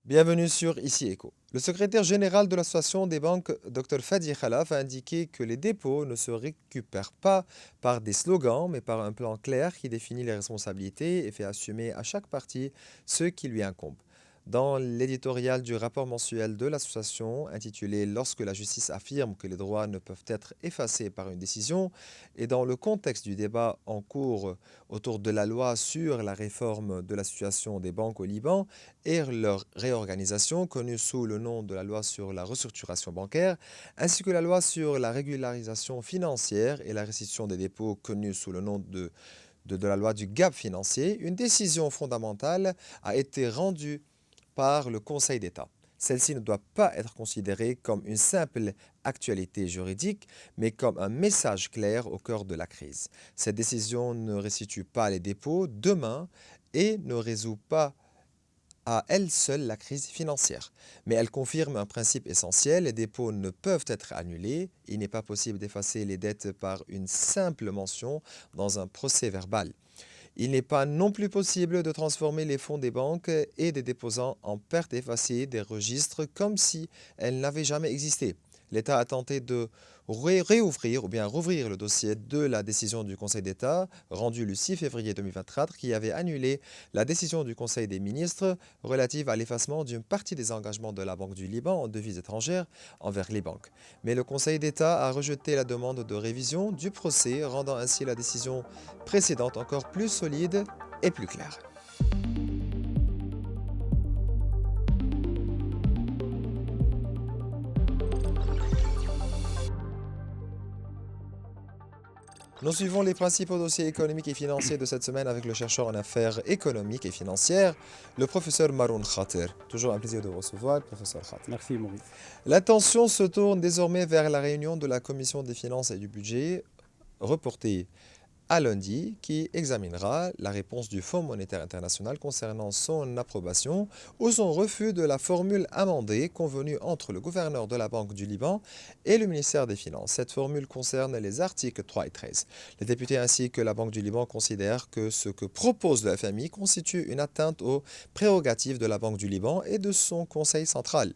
Bienvenue sur Ici Éco. Le secrétaire général de l'Association des banques, Dr Fadi Khalaf, a indiqué que les dépôts ne se récupèrent pas par des slogans, mais par un plan clair qui définit les responsabilités et fait assumer à chaque partie ce qui lui incombe. Dans l'éditorial du rapport mensuel de l'association intitulé Lorsque la justice affirme que les droits ne peuvent être effacés par une décision, et dans le contexte du débat en cours autour de la loi sur la réforme de la situation des banques au Liban et leur réorganisation, connue sous le nom de la loi sur la restructuration bancaire, ainsi que la loi sur la régularisation financière et la restitution des dépôts, connue sous le nom de la loi du gap financier, une décision fondamentale a été rendue par le Conseil d'État. Celle-ci ne doit pas être considérée comme une simple actualité juridique, mais comme un message clair au cœur de la crise. Cette décision ne restitue pas les dépôts demain et ne résout pas à elle seule la crise financière. Mais elle confirme un principe essentiel, les dépôts ne peuvent être annulés, il n'est pas possible d'effacer les dettes par une simple mention dans un procès verbal. Il n'est pas non plus possible de transformer les fonds des banques et des déposants en pertes effacées des registres comme si elles n'avaient jamais existé. L'État a tenté de réouvrir ou bien rouvrir le dossier de la décision du Conseil d'État rendue le 6 février 2024 qui avait annulé la décision du Conseil des ministres relative à l'effacement d'une partie des engagements de la Banque du Liban en devises étrangères envers les banques. Mais le Conseil d'État a rejeté la demande de révision du procès, rendant ainsi la décision précédente encore plus solide et plus claire. Nous suivons les principaux dossiers économiques et financiers de cette semaine avec le chercheur en affaires économiques et financières, le professeur Maroun Khater. Toujours un plaisir de vous recevoir, professeur Khater. Merci Maurice. L'attention se tourne désormais vers la réunion de la Commission des finances et du budget, reportée à lundi, qui examinera la réponse du Fonds monétaire international concernant son approbation ou son refus de la formule amendée convenue entre le gouverneur de la Banque du Liban et le ministère des Finances. Cette formule concerne les articles 3 et 13. Les députés ainsi que la Banque du Liban considèrent que ce que propose le FMI constitue une atteinte aux prérogatives de la Banque du Liban et de son conseil central,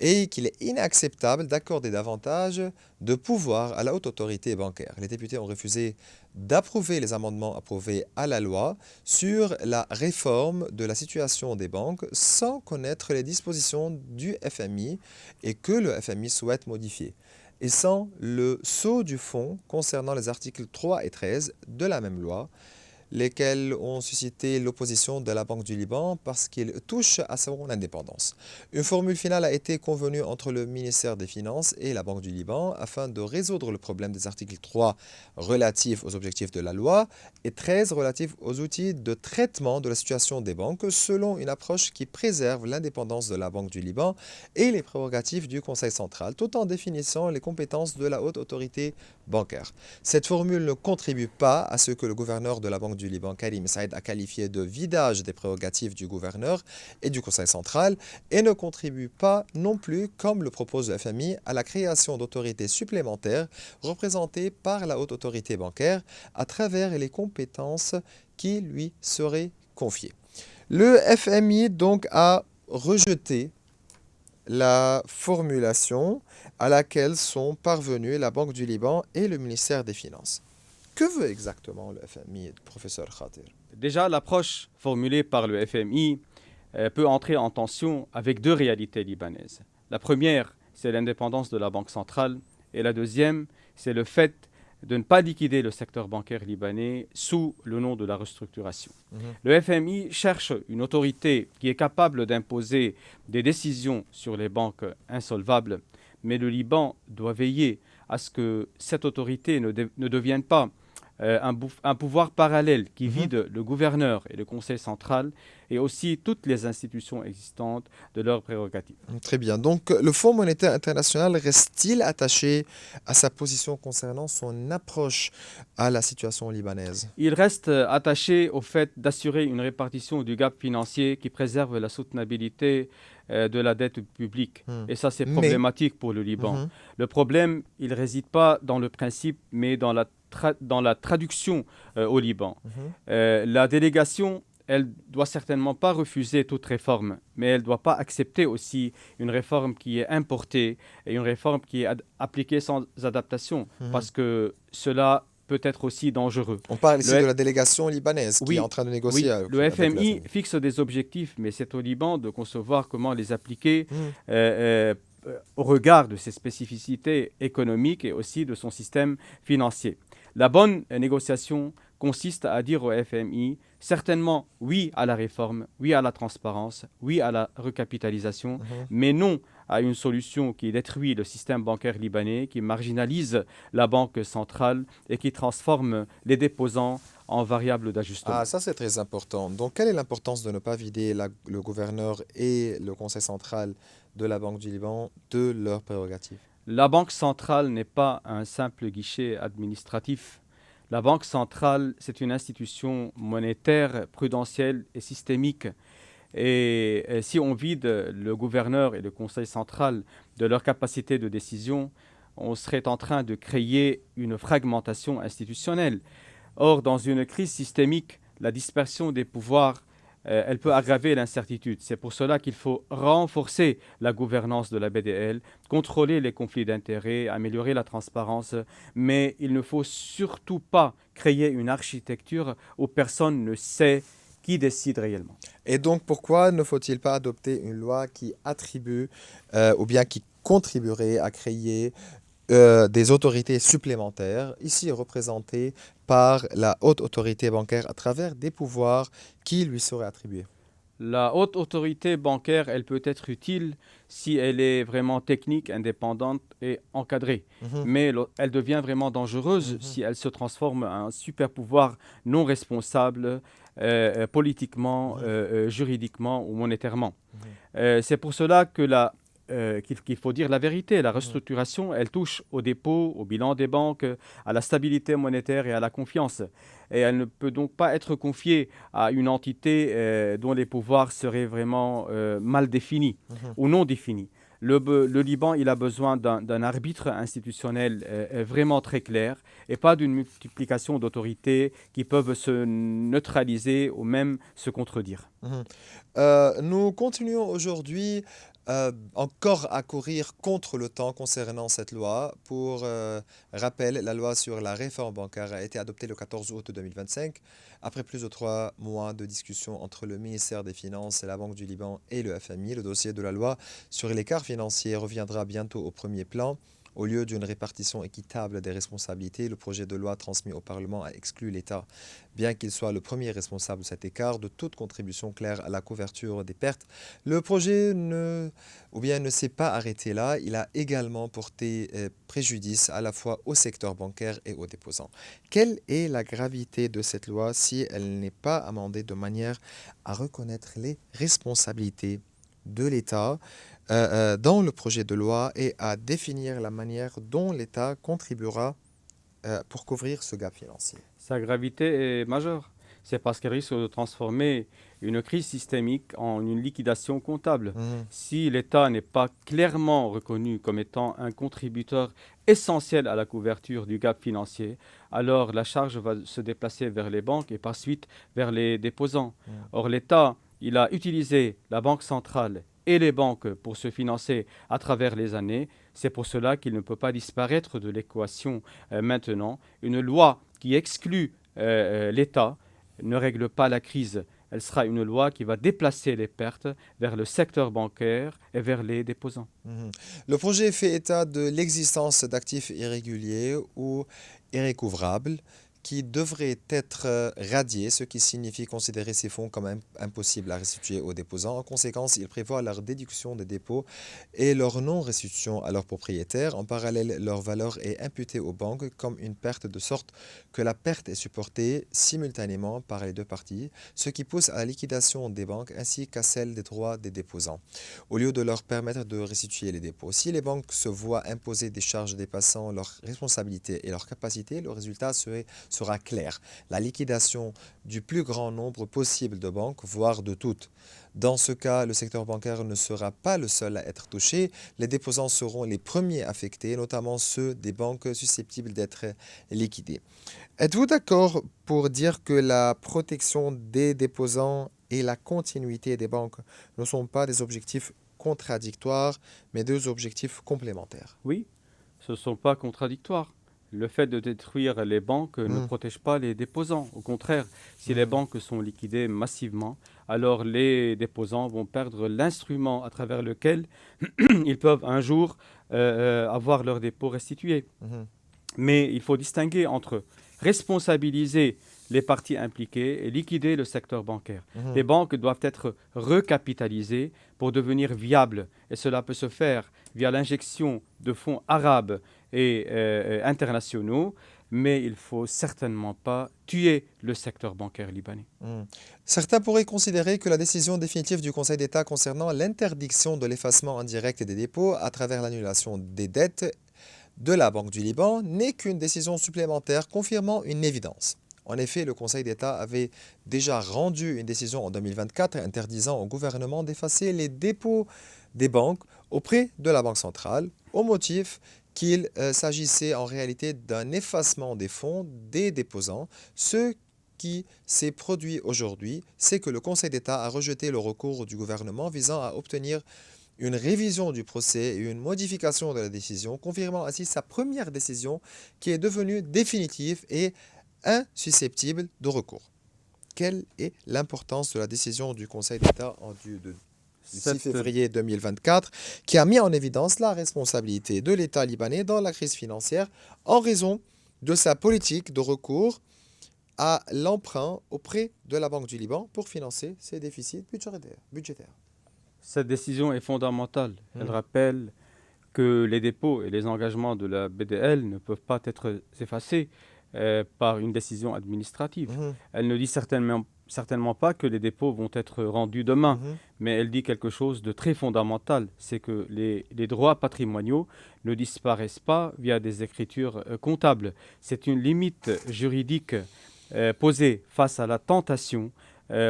et qu'il est inacceptable d'accorder davantage de pouvoir à la haute autorité bancaire. Les députés ont refusé d'approuver les amendements approuvés à la loi sur la réforme de la situation des banques sans connaître les dispositions du FMI et que le FMI souhaite modifier, et sans le sceau du fonds concernant les articles 3 et 13 de la même loi, lesquels ont suscité l'opposition de la Banque du Liban parce qu'ils touchent à son indépendance. Une formule finale a été convenue entre le ministère des Finances et la Banque du Liban afin de résoudre le problème des articles 3 relatifs aux objectifs de la loi et 13 relatifs aux outils de traitement de la situation des banques selon une approche qui préserve l'indépendance de la Banque du Liban et les prérogatives du Conseil central tout en définissant les compétences de la haute autorité bancaire. Cette formule ne contribue pas à ce que le gouverneur de la Banque du Liban, Karim Saïd, a qualifié de vidage des prérogatives du gouverneur et du Conseil central et ne contribue pas non plus, comme le propose le FMI, à la création d'autorités supplémentaires représentées par la haute autorité bancaire à travers les compétences qui lui seraient confiées. Le FMI donc a rejeté la formulation à laquelle sont parvenus la Banque du Liban et le ministère des Finances. Que veut exactement le FMI, professeur Khater? Déjà, l'approche formulée par le FMI peut entrer en tension avec deux réalités libanaises. La première, c'est l'indépendance de la Banque centrale, et la deuxième, c'est le fait de ne pas liquider le secteur bancaire libanais sous le nom de la restructuration. Le FMI cherche une autorité qui est capable d'imposer des décisions sur les banques insolvables, mais le Liban doit veiller à ce que cette autorité ne devienne pas un pouvoir parallèle qui vide le gouverneur et le conseil central et aussi toutes les institutions existantes de leurs prérogatives. Très bien. Donc, le Fonds monétaire international reste-t-il attaché à sa position concernant son approche à la situation libanaise? Il reste attaché au fait d'assurer une répartition du gap financier qui préserve la soutenabilité de la dette publique. Et ça, c'est problématique pour le Liban. Le problème, il ne réside pas dans le principe, mais dans la traduction au Liban. La délégation elle doit certainement pas refuser toute réforme, mais elle ne doit pas accepter aussi une réforme qui est importée et une réforme qui est appliquée sans adaptation, Mhm. parce que cela peut être aussi dangereux. On parle ici de Le la délégation libanaise qui est en Oui, train de négocier oui, le avec le FMI FMI. fixe des objectifs, mais c'est au Liban de concevoir comment les appliquer Mhm. au regard de ses spécificités économiques et aussi de son système financier. La bonne négociation consiste à dire au FMI certainement oui à la réforme, oui à la transparence, oui à la recapitalisation, Mhm. mais non à une solution qui détruit le système bancaire libanais, qui marginalise la banque centrale et qui transforme les déposants en variable Ah, d'ajustement. ça c'est très important. Donc, quelle est l'importance de ne pas vider le gouverneur et le conseil central de la Banque du Liban de leurs prérogatives? La Banque centrale n'est pas un simple guichet administratif. La Banque centrale, c'est une institution monétaire, prudentielle et systémique. Et si on vide le gouverneur et le conseil central de leur capacité de décision, on serait en train de créer une fragmentation institutionnelle. Or, dans une crise systémique, la dispersion des pouvoirs, elle peut aggraver l'incertitude. C'est pour cela qu'il faut renforcer la gouvernance de la BDL, contrôler les conflits d'intérêts, améliorer la transparence, mais il ne faut surtout pas créer une architecture où personne ne sait qui décide réellement. Et donc, pourquoi ne faut-il pas adopter une loi qui attribue ou bien qui contribuerait à créer des autorités supplémentaires, ici représentées par la haute autorité bancaire à travers des pouvoirs qui lui seraient attribués? La haute autorité bancaire, elle peut être utile si elle est vraiment technique, indépendante et encadrée. Mhm, Mais elle devient vraiment dangereuse mhm, si elle se transforme en un super pouvoir non responsable politiquement, mhm, juridiquement ou monétairement. mhm, C'est pour cela que qu'il faut dire la vérité. La mhm, restructuration, elle touche aux dépôts, au bilan des banques, à la stabilité monétaire et à la confiance. Et elle ne peut donc pas être confiée à une entité dont les pouvoirs seraient vraiment mal définis mhm. ou non définis. Le Liban, il a besoin d'un arbitre institutionnel vraiment très clair et pas d'une multiplication d'autorités qui peuvent se neutraliser ou même se contredire. Mhm. Nous continuons aujourd'hui encore à courir contre le temps concernant cette loi. Pour rappel, la loi sur la réforme bancaire a été adoptée le 14 août 2025, après plus de 3 mois de discussion entre le ministère des Finances, la Banque du Liban et le FMI. Le dossier de la loi sur l'écart financier reviendra bientôt au premier plan. Au lieu d'une répartition équitable des responsabilités, le projet de loi transmis au Parlement a exclu l'État, bien qu'il soit le premier responsable de cet écart, de toute contribution claire à la couverture des pertes. Le projet ne s'est pas arrêté là, il a également porté préjudice à la fois au secteur bancaire et aux déposants. Quelle est la gravité de cette loi si elle n'est pas amendée de manière à reconnaître les responsabilités de l'État dans le projet de loi et à définir la manière dont l'État contribuera pour couvrir ce gap financier? Sa gravité est majeure. C'est parce qu'elle risque de transformer une crise systémique en une liquidation comptable. Mhm, Si l'État n'est pas clairement reconnu comme étant un contributeur essentiel à la couverture du gap financier, alors la charge va se déplacer vers les banques et par suite vers les déposants. mhm, Or, l'État, il a utilisé la Banque centrale et les banques pour se financer à travers les années. C'est pour cela qu'il ne peut pas disparaître de l'équation maintenant. Une loi qui exclut l'État ne règle pas la crise. Elle sera une loi qui va déplacer les pertes vers le secteur bancaire et vers les déposants. mhm. Le projet fait état de l'existence d'actifs irréguliers ou irrécouvrables qui devraient être radiés, ce qui signifie considérer ces fonds comme impossibles à restituer aux déposants. En conséquence, il prévoit leur déduction des dépôts et leur non-restitution à leurs propriétaires. En parallèle, leur valeur est imputée aux banques comme une perte, de sorte que la perte est supportée simultanément par les deux parties, ce qui pousse à la liquidation des banques ainsi qu'à celle des droits des déposants, au lieu de leur permettre de restituer les dépôts. Si les banques se voient imposer des charges dépassant leur responsabilité et leur capacité, le résultat serait sera claire. La liquidation du plus grand nombre possible de banques, voire de toutes. Dans ce cas, le secteur bancaire ne sera pas le seul à être touché. Les déposants seront les premiers affectés, notamment ceux des banques susceptibles d'être liquidées. Êtes-vous d'accord pour dire que la protection des déposants et la continuité des banques ne sont pas des objectifs contradictoires, mais deux objectifs complémentaires? Oui, ce ne sont pas contradictoires. Le fait de détruire les banques ne Hmm, protège pas les déposants. Au contraire, si les hmm, banques sont liquidées massivement, alors les déposants vont perdre l'instrument à travers lequel ils peuvent un jour avoir leurs dépôts restitués. mhm, Mais il faut distinguer entre responsabiliser les parties impliquées et liquider le secteur bancaire. Les mhm, banques doivent être recapitalisées pour devenir viables et cela peut se faire via l'injection de fonds arabes et internationaux, mais il ne faut certainement pas tuer le secteur bancaire libanais. hmm. Certains pourraient considérer que la décision définitive du Conseil d'État concernant l'interdiction de l'effacement indirect des dépôts à travers l'annulation des dettes de la Banque du Liban n'est qu'une décision supplémentaire confirmant une évidence. En effet, le Conseil d'État avait déjà rendu une décision en 2024 interdisant au gouvernement d'effacer les dépôts des banques auprès de la Banque centrale au motif qu'il s'agissait en réalité d'un effacement des fonds des déposants. Ce qui s'est produit aujourd'hui, c'est que le Conseil d'État a rejeté le recours du gouvernement visant à obtenir une révision du procès et une modification de la décision, confirmant ainsi sa première décision qui est devenue définitive et insusceptible de recours. Quelle est l'importance de la décision du Conseil d'État du 6 Cette février 2024 qui a mis en évidence la responsabilité de l'État libanais dans la crise financière en raison de sa politique de recours à l'emprunt auprès de la Banque du Liban pour financer ses déficits budgétaires. Cette décision est fondamentale. Elle Hmm. rappelle que les dépôts et les engagements de la BDL ne peuvent pas être effacés par une décision administrative. Mhm. Elle ne dit certainement pas que les dépôts vont être rendus demain, Mhm. mais elle dit quelque chose de très fondamental, c'est que les droits patrimoniaux ne disparaissent pas via des écritures comptables. C'est une limite juridique posée face à la tentation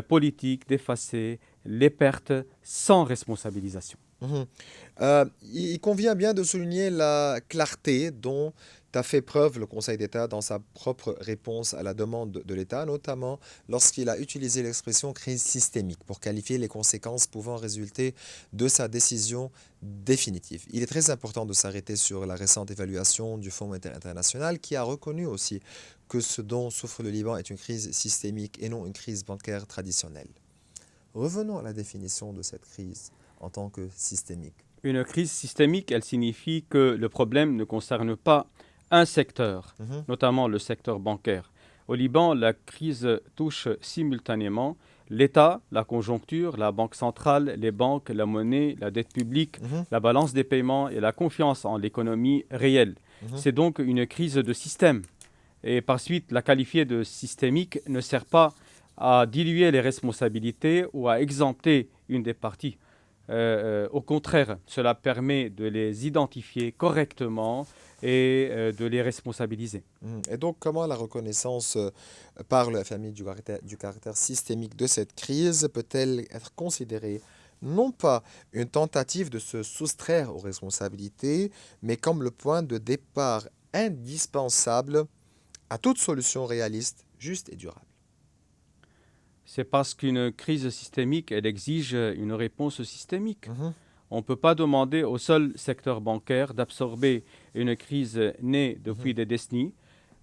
politique d'effacer les pertes sans responsabilisation. Mhm. Il convient bien de souligner la clarté dont a fait preuve le Conseil d'État dans sa propre réponse à la demande de l'État, notamment lorsqu'il a utilisé l'expression crise systémique pour qualifier les conséquences pouvant résulter de sa décision définitive. Il est très important de s'arrêter sur la récente évaluation du Fonds monétaire international qui a reconnu aussi que ce dont souffre le Liban est une crise systémique et non une crise bancaire traditionnelle. Revenons à la définition de cette crise en tant que systémique. Une crise systémique, elle signifie que le problème ne concerne pas un secteur, Mhm, notamment le secteur bancaire. Au Liban, la crise touche simultanément l'État, la conjoncture, la banque centrale, les banques, la monnaie, la dette publique, mhm, la balance des paiements et la confiance en l'économie réelle. mhm, C'est donc une crise de système. Et par suite, la qualifier de systémique ne sert pas à diluer les responsabilités ou à exempter une des parties. Au contraire, cela permet de les identifier correctement et de les responsabiliser. mhm. Et donc, comment la reconnaissance par le FMI du caractère systémique de cette crise peut-elle être considérée non pas une tentative de se soustraire aux responsabilités, mais comme le point de départ indispensable à toute solution réaliste, juste et durable? C'est parce qu'une crise systémique, elle exige une réponse systémique. Mhm, On ne peut pas demander au seul secteur bancaire d'absorber une crise née mhm, depuis des décennies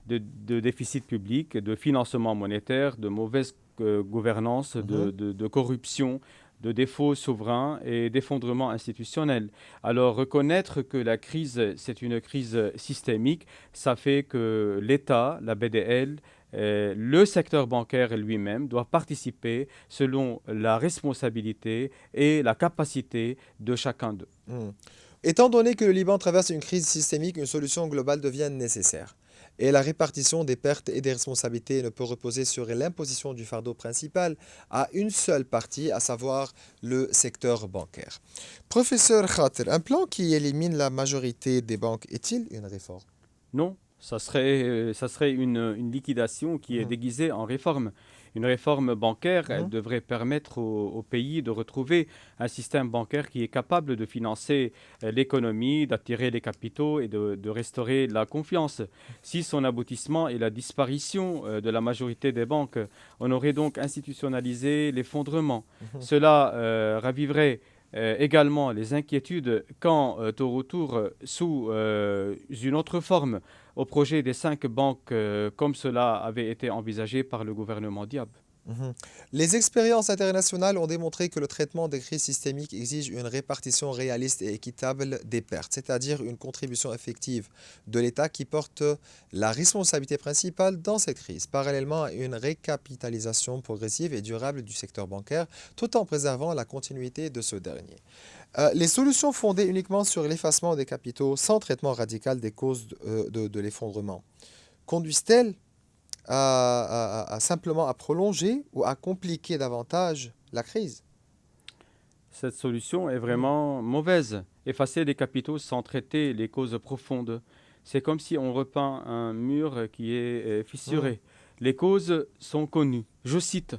de déficit public, de financement monétaire, de mauvaise gouvernance, mhm, de corruption, de défauts souverains et d'effondrement institutionnel. Alors reconnaître que la crise, c'est une crise systémique, ça fait que l'État, la BDL, le secteur bancaire lui-même doit participer selon la responsabilité et la capacité de chacun d'eux. mhm. Étant donné que le Liban traverse une crise systémique, une solution globale devient nécessaire. Et la répartition des pertes et des responsabilités ne peut reposer sur l'imposition du fardeau principal à une seule partie, à savoir le secteur bancaire. Professeur Khater, un plan qui élimine la majorité des banques est-il une réforme? Non, Ça serait une liquidation qui est Mhm, déguisée en réforme. Une réforme bancaire, elle mhm, devrait permettre au pays de retrouver un système bancaire qui est capable de financer l'économie, d'attirer les capitaux et de restaurer la confiance. Si son aboutissement est la disparition de la majorité des banques, on aurait donc institutionnalisé l'effondrement. mhm. Cela raviverait également les inquiétudes quant au retour sous une autre forme au projet des 5 banques comme cela avait été envisagé par le gouvernement Diab. Mhm. Les expériences internationales ont démontré que le traitement des crises systémiques exige une répartition réaliste et équitable des pertes, c'est-à-dire une contribution effective de l'État qui porte la responsabilité principale dans cette crise, parallèlement à une récapitalisation progressive et durable du secteur bancaire, tout en préservant la continuité de ce dernier. Les solutions fondées uniquement sur l'effacement des capitaux sans traitement radical des causes de l'effondrement conduisent-elles simplement à prolonger ou à compliquer davantage la crise? Cette solution est Mhm, vraiment mauvaise. Effacer les capitaux sans traiter les causes profondes. C'est comme si on repeint un mur qui est mhm, fissuré. Les causes sont connues. Je cite,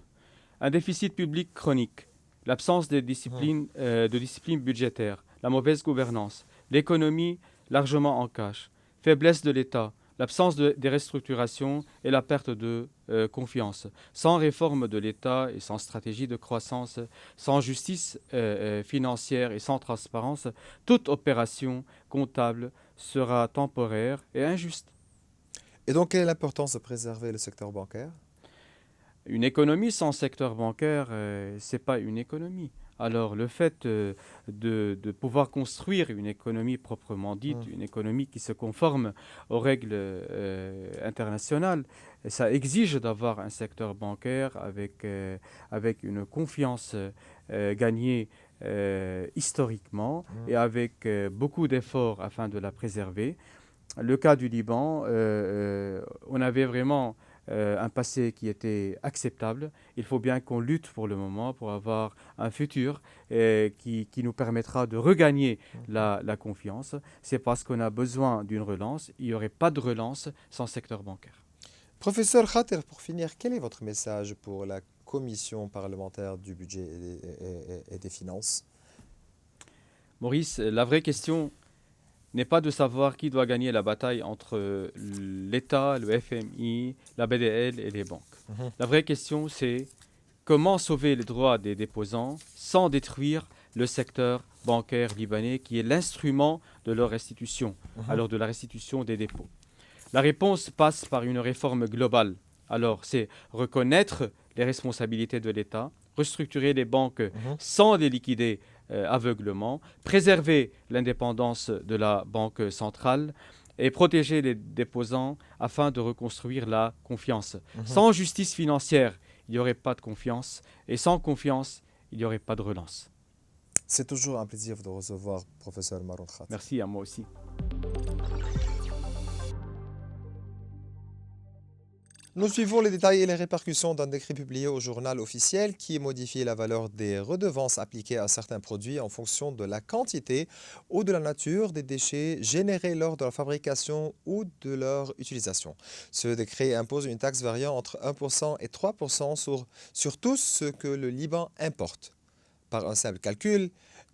un déficit public chronique, l'absence mhm. de discipline budgétaire, la mauvaise gouvernance, l'économie largement en cash, faiblesse de l'État, l'absence des restructurations et la perte de confiance. Sans réforme de l'État et sans stratégie de croissance, sans justice financière et sans transparence, toute opération comptable sera temporaire et injuste. Et donc, quelle est l'importance de préserver le secteur bancaire? Une économie sans secteur bancaire, c'est pas une économie. Alors le fait de pouvoir construire une économie proprement dite, Mhm, une économie qui se conforme aux règles internationales, ça exige d'avoir un secteur bancaire avec une confiance gagnée historiquement mhm, et avec beaucoup d'efforts afin de la préserver. Le cas du Liban, on avait vraiment un passé qui était acceptable. Il faut bien qu'on lutte pour le moment pour avoir un futur qui nous permettra de regagner mhm. la confiance. C'est parce qu'on a besoin d'une relance. Il n'y aurait pas de relance sans secteur bancaire. Professeur Khater, pour finir, quel est votre message pour la commission parlementaire du budget et des finances? Maurice, la vraie question n'est pas de savoir qui doit gagner la bataille entre l'État, le FMI, la BDL et les banques. Mhm, La vraie question, c'est comment sauver les droits des déposants sans détruire le secteur bancaire libanais qui est l'instrument de leur restitution, mhm, alors de la restitution des dépôts. La réponse passe par une réforme globale. Alors, c'est reconnaître les responsabilités de l'État, restructurer les banques mhm. sans les liquider aveuglement, préserver l'indépendance de la Banque centrale et protéger les déposants afin de reconstruire la confiance. Mhm. Sans justice financière, il n'y aurait pas de confiance et sans confiance, il n'y aurait pas de relance. C'est toujours un plaisir de recevoir professeur Maroun Khater. Merci à moi aussi. Nous suivons les détails et les répercussions d'un décret publié au journal officiel qui modifie la valeur des redevances appliquées à certains produits en fonction de la quantité ou de la nature des déchets générés lors de la fabrication ou de leur utilisation. Ce décret impose une taxe variant entre 1% et 3% sur tout ce que le Liban importe. Par un simple calcul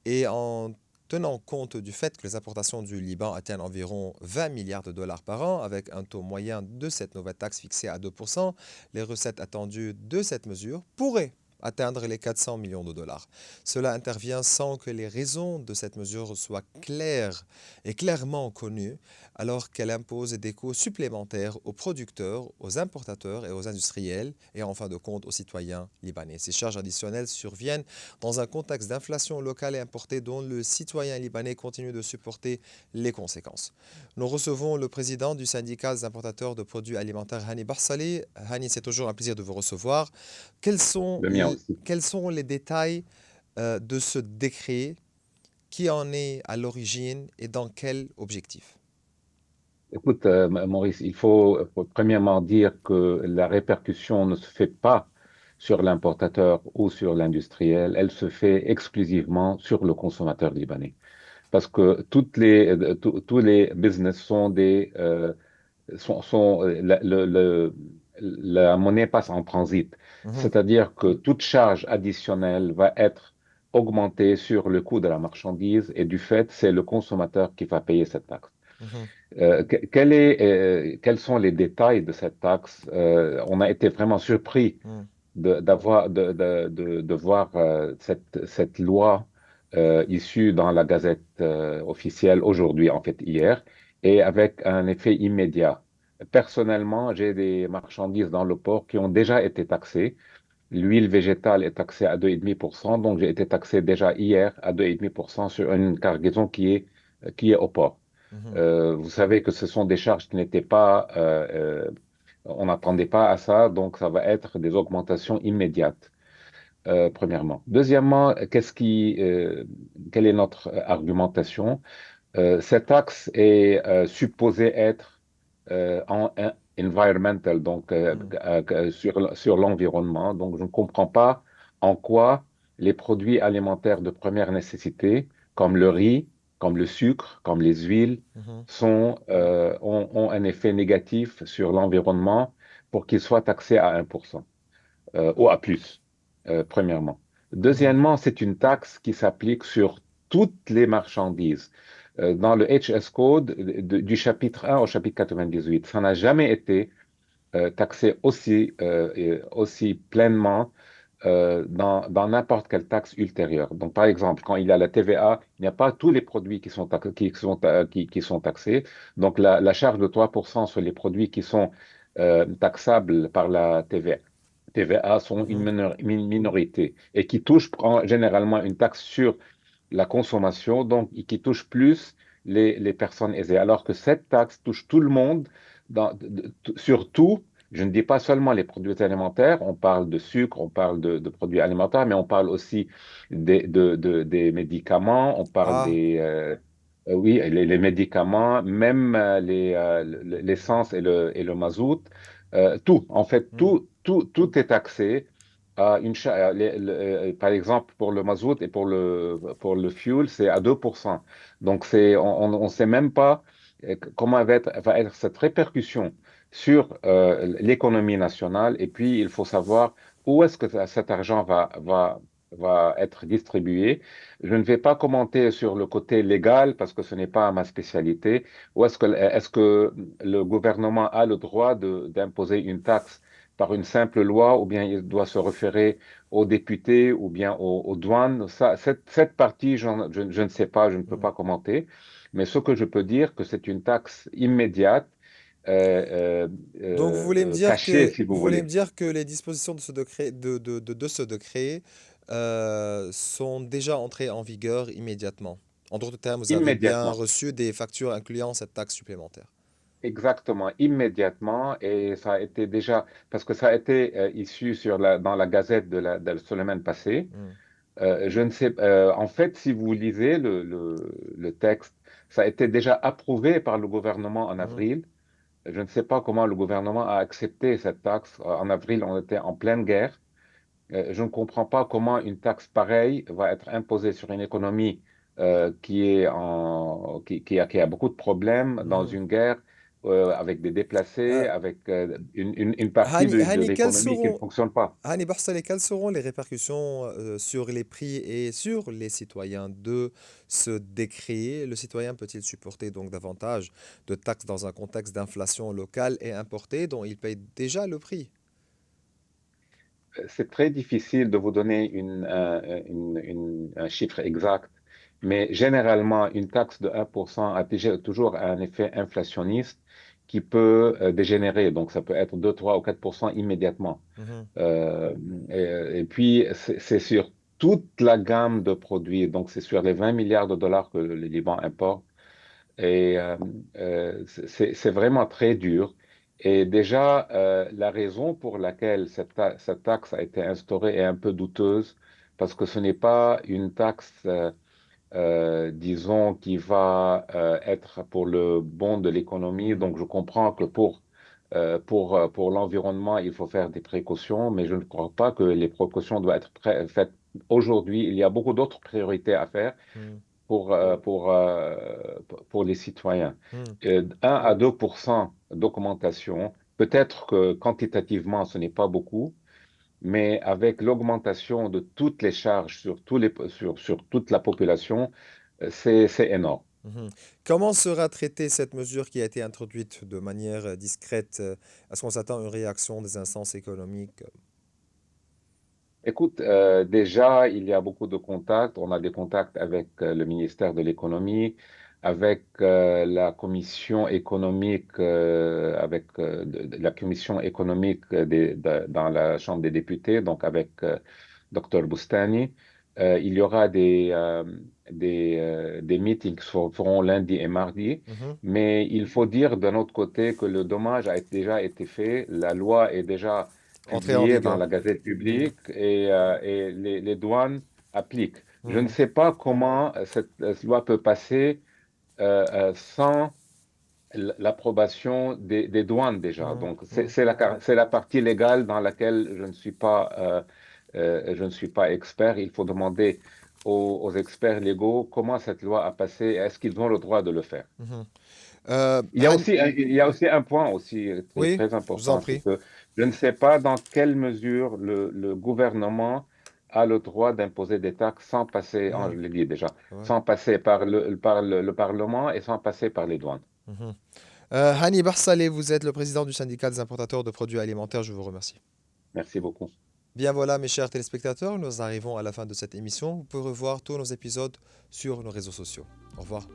et en tenant compte du fait que les importations du Liban atteignent environ 20 milliards de dollars par an, avec un taux moyen de cette nouvelle taxe fixé à 2%, les recettes attendues de cette mesure pourraient atteindre les 400 millions de dollars. Cela intervient sans que les raisons de cette mesure soient claires et clairement connues, alors qu'elle impose des coûts supplémentaires aux producteurs, aux importateurs et aux industriels, et en fin de compte aux citoyens libanais. Ces charges additionnelles surviennent dans un contexte d'inflation locale et importée dont le citoyen libanais continue de supporter les conséquences. Nous recevons le président du syndicat des importateurs de produits alimentaires, Hani Barsali. Hani, c'est toujours un plaisir de vous recevoir. Quels sont, Le mien aussi. quels sont les détails de ce décret? Qui en est à l'origine et dans quel objectif? Écoute, Maurice, faut premièrement dire que la répercussion ne se fait pas sur l'importateur ou sur l'industriel, elle se fait exclusivement sur le consommateur libanais. Parce que tous les business sont la monnaie passe en transit. Mhm, C'est-à-dire que toute charge additionnelle va être augmentée sur le coût de la marchandise et du fait, c'est le consommateur qui va payer cette taxe. mhm, Quels sont les détails de cette taxe? On a été vraiment surpris mhm, de voir cette loi issue dans la Gazette officielle aujourd'hui, en fait hier, et avec un effet immédiat. Personnellement, j'ai des marchandises dans le port qui ont déjà été taxées. L'huile végétale est taxée à 2,5%, donc j'ai été taxé déjà hier à 2,5% sur une cargaison qui est au port. mhm. Vous savez que ce sont des charges qui n'étaient pas, on n'attendait pas à ça, donc ça va être des augmentations immédiates, premièrement. Deuxièmement, quelle est notre argumentation? Cette taxe est supposée être environmental, donc Mhm. sur l'environnement. Donc je ne comprends pas en quoi les produits alimentaires de première nécessité, comme le riz, comme le sucre, comme les huiles, Mhm. ont un effet négatif sur l'environnement pour qu'ils soient taxés à 1% ou à plus, premièrement. Mhm. Deuxièmement, c'est une taxe qui s'applique sur toutes les marchandises. Dans le HS Code, du chapitre 1 au chapitre 98, ça n'a jamais été taxé aussi pleinement dans n'importe quelle taxe ultérieure. Donc, par exemple, quand il y a la TVA, il n'y a pas tous les produits qui sont taxés. Donc, la charge de 3% sur les produits qui sont taxables par la TVA sont Mhm. une minorité et qui touchent généralement une taxe sur la consommation, donc et qui touche plus les personnes aisées, alors que cette taxe touche tout le monde, surtout, je ne dis pas seulement les produits alimentaires, on parle de sucre, on parle de produits alimentaires, mais on parle aussi des médicaments, on parle Ah, oui, les médicaments, même l'essence et le mazout, tout, en fait, mhm. tout est taxé à par exemple, pour le mazout et pour le fuel, c'est à 2%. Donc, on sait même pas comment va être cette répercussion sur l'économie nationale. Et puis, il faut savoir où est-ce que cet argent va être distribué. Je ne vais pas commenter sur le côté légal parce que ce n'est pas ma spécialité. Ou est-ce que le gouvernement a le droit d'imposer une taxe par une simple loi, ou bien il doit se référer aux députés, ou bien aux douanes. Cette partie, je ne sais pas, je ne peux Mhm. pas commenter. Mais ce que je peux dire, que c'est une taxe immédiate, Donc, cachée, si vous vous voulez me voulez, dire que les dispositions de ce décret, de ce décret sont déjà entrées en vigueur immédiatement. En d'autres termes, vous avez bien immédiatement. reçu des factures incluant cette taxe supplémentaire. Exactement, immédiatement. Et ça a été déjà, parce que ça a été issu dans la Gazette de la semaine passée. Mhm. Je ne sais, en fait, si vous lisez le texte, ça a été déjà approuvé par le gouvernement en Mhm. avril. Je ne sais pas comment le gouvernement a accepté cette taxe. En avril, on était en pleine guerre. Je ne comprends pas comment une taxe pareille va être imposée sur une économie qui a beaucoup de problèmes dans Mhm. une guerre, avec des déplacés, Euh, avec une partie de Hani, l'économie qui ne fonctionne pas. Hani Barsalé, quelles seront les répercussions sur les prix et sur les citoyens de ce décret? Le citoyen peut-il supporter donc davantage de taxes dans un contexte d'inflation locale et importée dont il paye déjà le prix? C'est très difficile de vous donner un chiffre exact, mais généralement, une taxe de 1% a toujours un effet inflationniste qui peut dégénérer. Donc, ça peut être 2, 3 ou 4% immédiatement. Mhm, Euh, et puis, c'est sur toute la gamme de produits. Donc, c'est sur les 20 milliards de dollars que le Liban importe. Et c'est vraiment très dur. Et déjà, la raison pour laquelle cette taxe a été instaurée est un peu douteuse, parce que ce n'est pas une taxe, disons, qui va être pour le bon de l'économie. mhm. Donc, je comprends que pour l'environnement, il faut faire des précautions, mais je ne crois pas que les précautions doivent être faites aujourd'hui. Il y a beaucoup d'autres priorités à faire. Mhm. pour les citoyens. Hmm. 1 à 2% d'augmentation, peut-être que quantitativement, ce n'est pas beaucoup, mais avec l'augmentation de toutes les charges sur toute la population, c'est énorme. Mhm. Comment sera traitée cette mesure qui a été introduite de manière discrète? Est-ce qu'on s'attend à une réaction des instances économiques? Écoute, déjà, il y a beaucoup de contacts. On a des contacts avec le ministère de l'économie, avec la commission économique, la commission économique dans la Chambre des députés, donc avec Dr Boustani. Il y aura des meetings qui se feront lundi et mardi, Mhm. mais il faut dire d'un autre côté que le dommage déjà été fait. La loi est déjà Entrer en publié dans vigueur. la Gazette Mhm. publique et les douanes appliquent. Je ne Mhm. sais pas comment cette loi peut passer sans l'approbation des douanes déjà. Mhm. Donc, Mhm. c'est la partie légale dans laquelle je ne suis pas expert. Il faut demander aux experts légaux comment cette loi a passé et est-ce qu'ils ont le droit de le faire. Mhm. Il y a aussi un point aussi très, Oui, très je vous en important, c'est prie. que je ne sais pas dans quelle mesure le gouvernement a le droit d'imposer des taxes sans passer, je Mhm. l'ai dit déjà, Ouais. sans passer par le Parlement et sans passer par les douanes. Mhm. Hani Barsaleh, vous êtes le président du syndicat des importateurs de produits alimentaires. Je vous remercie. Merci beaucoup. Bien voilà, mes chers téléspectateurs, nous arrivons à la fin de cette émission. Vous pouvez revoir tous nos épisodes sur nos réseaux sociaux. Au revoir.